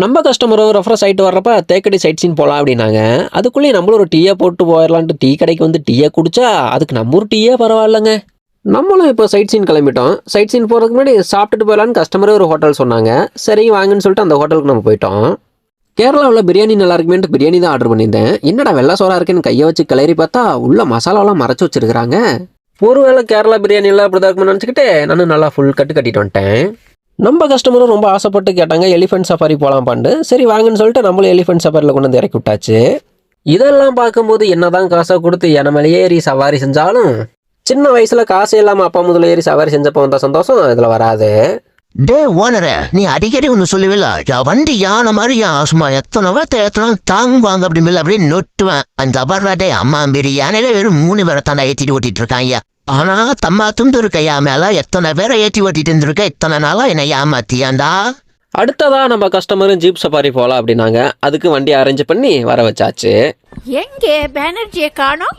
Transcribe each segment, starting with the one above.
நம்ம customer refresh ஆயிட்டு வர்றப்ப தேக்கடி சைட் சீன் போலாம் அப்படின்னாங்க. அதுக்குள்ளேயே நம்மளும் ஒரு டீயை போட்டு போயிடலான்ட்டு டீ கடைக்கு வந்து டீயை குடிச்சா அதுக்கு நம்ம ஒரு டீயே பரவாயில்லைங்க. நம்மளும் இப்போ சைட் சீன் கிளம்பிட்டோம். சைட் சீன் போகிறதுக்கு முன்னாடி சாப்பிட்டுட்டு போயிடலான்னு கஸ்டமரே ஒரு ஹோட்டல் சொன்னாங்க. சரி வாங்கன்னு சொல்லிட்டு அந்த ஹோட்டலுக்கு நம்ம போயிட்டோம். கேரளாவில் பிரியாணி நல்லா இருக்குமேன்ட்டு பிரியாணி தான் ஆர்டர் பண்ணியிருந்தேன். என்னடா வெள்ளை சோறா இருக்குன்னு கையை வச்சு கிளறி பார்த்தா உள்ள மசாலாவெல்லாம் மறைச்சு வச்சிருக்காங்க. ஒருவேளை கேரளா பிரியாணி எல்லாம் அப்படி தான் இருக்கும்னு நினச்சிக்கிட்டு நானும் நல்லா ஃபுல் கட்டிட்டு வந்துட்டேன். நம்ம கஸ்டமரும் ரொம்ப ஆசைப்பட்டு கேட்டாங்க எலிஃபென்ட் சஃபாரி போகலாம்பாண்டு. சரி வாங்கன்னு சொல்லிட்டு நம்மளும் எலிஃபென்ட் சஃபாரியில் கொண்டு வந்து இறக்கி விட்டாச்சு. இதெல்லாம் பார்க்கும்போது என்னதான் காசை கொடுத்து என ஏறி சவாரி செஞ்சாலும் சின்ன வயசுல காசு இல்லாமல் அப்பா முதல்ல ஏறி சவாரி செஞ்சப்போ வந்த சந்தோஷம் இதில் வராது. டே ஓனர, நீ அடிக்கடி ஒன்று சொல்லுவில்ல, வண்டி யானை மாதிரியா சும்மா எத்தனை பேர்த்த ஏத்தணும் தாங்குவாங்க அப்படி நொட்டுவேன். அந்த அபர்வாட்டே அம்மா பிரியாணில வெறும் 3 பேரை தாண்டா ஏற்றிட்டு ஓட்டிட்டு இருக்காங்க. ஆனா தம்மா துண்டு இருக்கையா மேல எத்தனை பேரை ஏற்றி ஓட்டிட்டு இருந்திருக்க, இத்தனை நாளா என்னை ஏமாத்தியாண்டா. அடுத்ததா நம்ம கஸ்டமரும் ஜீப் சஃபாரி போகலாம் அப்படின்னாங்க. அதுக்கு வண்டி அரேஞ்ச் பண்ணி வர வச்சாச்சு. எங்கே பேனர்ஜியை காணோம்?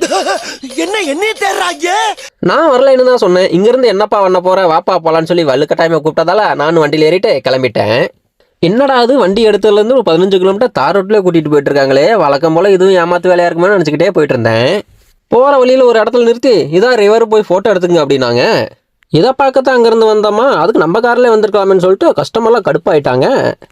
என்ன தேடுறாங்க? நான் வரலைன்னு தான் சொன்னேன். இங்கிருந்து என்னப்பா பண்ண போற, வாப்பா போலான்னு சொல்லி வலுக்கட்டாயமா கூப்பிட்டதால நானும் வண்டியில் ஏறிட்டு கிளம்பிட்டேன். என்னடா அது வண்டி எடுத்ததுலேருந்து ஒரு 15 கிலோமீட்டர் தார் ரோட்லேயே கூட்டிகிட்டு போயிட்டு இருக்காங்களே, வழக்கம் போல் இதுவும் ஏமாத்து வேலையாக இருக்குமே நினச்சிக்கிட்டே போயிட்டு இருந்தேன். போகிற வழியில் ஒரு இடத்துல நிறுத்தி இதான் ரிவர் போய் ஃபோட்டோ எடுத்துங்க அப்படின்னாங்க. இதை பார்க்கத்தான் அங்கேருந்து வந்தோமா, அதுக்கு நம்ம காரில் வந்திருக்கலாமேன்னு சொல்லிட்டு கஸ்டமர்லாம் கடுப்பாயிட்டாங்க.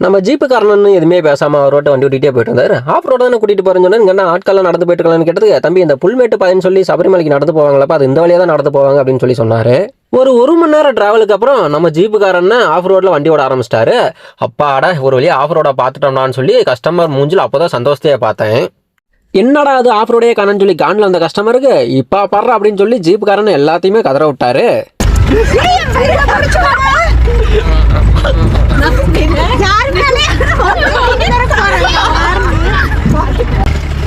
நம்ம ஜீப்பு காரன்னு எதுவுமே பேசாமல் ரோட்டை வண்டி ஓட்டிகிட்டே போயிட்டு இருந்தார். ஆஃப் ரோடு தானே கூட்டிகிட்டு போகிறேன்னு சொன்னேன். இங்கே ஆட்கள்லாம் நடந்து போயிட்டு இருக்கலாம்னு கேட்டதுக்கு, தம்பி இந்த புல்மேட்டு பாதைன்னு சொல்லி சபரிமலைக்கு நடந்து போவாங்களப்பா, அது இந்த வழியாக தான் நடந்து போவாங்க அப்படின்னு சொல்லி சொன்னார். ஒரு மணி நேரம் டிராவலுக்கு அப்புறம் நம்ம ஜீப்புக்காரன்னு ஆஃப் ரோடில் வண்டி ஓட ஆரம்பிச்சிட்டாரு. அப்பாடா ஒரு வழியாக ஆஃப் ரோடை பார்த்துட்டோம்னான்னு சொல்லி கஸ்டமர் மூஞ்சில் அப்போ தான் சந்தோஷத்தையே பார்த்தேன். என்னடா அது ஆஃப் ரோடே காணன்னு சொல்லி காண்டில் வந்த கஸ்டமருக்கு இப்போ படுற அப்படின்னு சொல்லி ஜீப்புக்காரன்னு எல்லாத்தையுமே கதற விட்டாரு.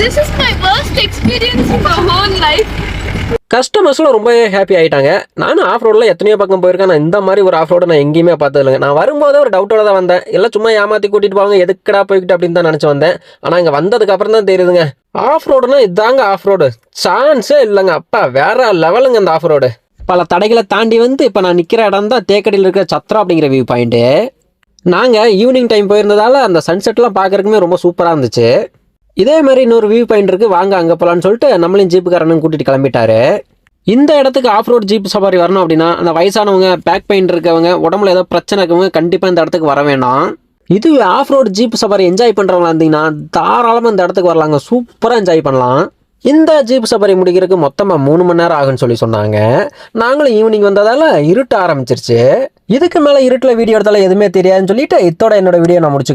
This is my worst experience in my whole life. கஸ்டமர்ஸ்லாம் ரொம்ப ஹாப்பி ஆகிட்டாங்க. நானும் ஆஃப் ரோடில் எத்தனையோ பக்கம் போயிருக்கேன். நான் இந்த மாதிரி ஒரு ஆஃப் ரோடு நான் எங்கேயுமே பார்த்ததில்லைங்க. நான் வரும்போதே ஒரு டவுட்டோட தான் வந்தேன். எல்லாம் சும்மா ஏமாற்றி கூட்டிகிட்டு போவாங்க, எதுக்கடா போய்கிட்டு அப்படின்னு தான் நினச்சி வந்தேன். ஆனால் இங்கே வந்ததுக்கு அப்புறம் தான் தெரியுதுங்க, ஆஃப் ரோடுனா இதாங்க ஆஃப் ரோடு, சான்ஸே இல்லைங்க. அப்பா வேற லெவலுங்க இந்த ஆஃப் ரோடு. பல தடைகளை தாண்டி வந்து இப்போ நான் நிற்கிற இடம் தான் தேக்கடியில் இருக்கிற சத்ரா அப்படிங்கிற வியூ பாயிண்ட்டு. நாங்கள் ஈவினிங் டைம் போயிருந்ததால் அந்த சன்செட்லாம் பார்க்குறதுக்குமே ரொம்ப சூப்பராக இருந்துச்சு. இதே மாதிரி இன்னொரு வியூ பாயிண்ட் இருக்குது, வாங்க அங்கே போகலான்னு சொல்லிட்டு நம்மளையும் ஜீப்புக்காரனும் கூட்டிகிட்டு கிளம்பிட்டாரு. இந்த இடத்துக்கு ஆஃப் ரோட் ஜீப் சஃபாரி வரணும் அப்படின்னா அந்த வயசானவங்க, பேக் பெயின் இருக்கவங்க, உடம்புல ஏதோ பிரச்சனை இருக்கவங்க கண்டிப்பாக இந்த இடத்துக்கு வர வேண்டாம். இது off road jeep safari enjoy பண்ணுறவங்களா இருந்தீங்கன்னா தாராளமாக இந்த இடத்துக்கு வரலாங்க, சூப்பராக என்ஜாய் பண்ணலாம். இந்த ஜீப் சஃபாரி முடிக்கிறதுக்கு மொத்தமாக 3 மணி நேரம் ஆகுன்னு சொல்லி சொன்னாங்க. நாங்களும் ஈவினிங் வந்ததால் இருட்ட ஆரம்பிச்சிருச்சு. இதுக்கு மேலே இருட்டில் வீடியோ எடுத்தாலும் எதுவுமே தெரியாதுன்னு சொல்லிட்டு இதோட என்னோட வீடியோ நான் முடிச்சுக்கிறேன்.